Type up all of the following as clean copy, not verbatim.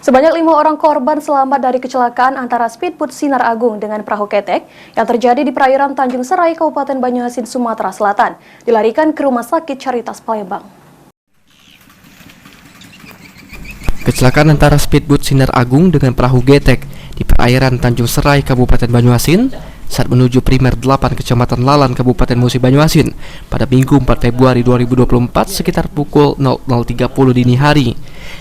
Sebanyak 5 orang korban selamat dari kecelakaan antara speedboat Sinar Agung dengan perahu ketek yang terjadi di perairan Tanjung Serai, Kabupaten Banyuasin, Sumatera Selatan, dilarikan ke Rumah Sakit Caritas Palembang. Kecelakaan antara speedboat Sinar Agung dengan perahu getek di perairan Tanjung Serai, Kabupaten Banyuasin saat menuju Primer 8 Kecamatan Lalan, Kabupaten Musi Banyuasin pada Minggu 4 Februari 2024 sekitar pukul 00.30 dini hari.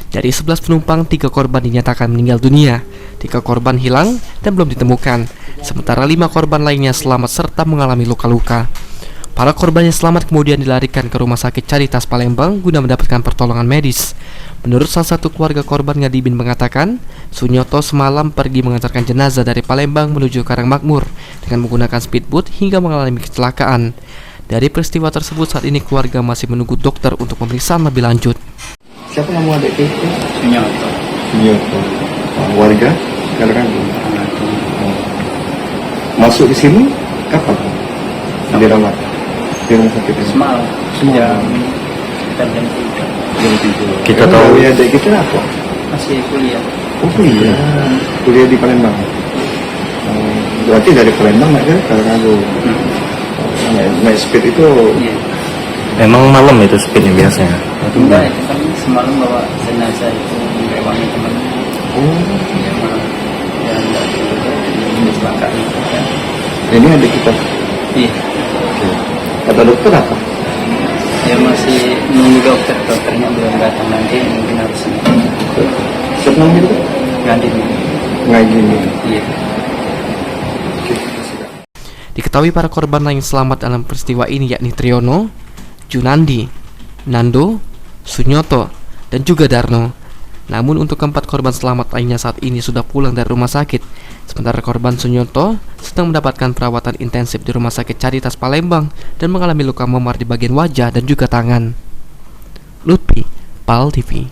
Dari 11 penumpang, 3 korban dinyatakan meninggal dunia, 3 korban hilang dan belum ditemukan, sementara 5 korban lainnya selamat serta mengalami luka-luka. Para korban yang selamat kemudian dilarikan ke Rumah Sakit Caritas Palembang guna mendapatkan pertolongan medis. Menurut salah satu keluarga korban, Ngadibin mengatakan, Sunyoto semalam pergi mengantarkan jenazah dari Palembang menuju Karangmakmur dengan menggunakan speedboat hingga mengalami kecelakaan. Dari peristiwa tersebut, saat ini keluarga masih menunggu dokter untuk pemeriksaan lebih lanjut. Siapa nama adik itu? Sunyoto. Sunyoto. Warga Karangmakmur. Masuk di sini kapan? Dirawat di rumah sakit ini? Semalam. Semalam. Sekitar jam 3. Kita tahu ya adik kita apa? Masih kuliah. Oh iya, kuliah di Palembang. Berarti dari Palembang naik ke Karangmakmur. Naik speed itu. Iya. Emang malam itu speednya biasanya? Enggak, itu kan semalam bawa jenazah itu merewangi temannya. Oh, Ya malam. Dan dari kecelakaan itu kan. ini adik kita. Iya. Kata dokter apa? Ya masih nunggu dokternya belum datang, nanti mungkin harus Siapa namanya itu? ganti. Ngaji ini. Iya. Diketahui para korban lain selamat dalam peristiwa ini yakni Triyono, Junandi, Nando, Sunyoto, dan juga Darno. Namun untuk keempat korban selamat lainnya saat ini sudah pulang dari rumah sakit. Sementara korban Sunyoto sedang mendapatkan perawatan intensif di Rumah Sakit Caritas Palembang dan mengalami luka memar di bagian wajah dan juga tangan. Lutfi, PAL TV.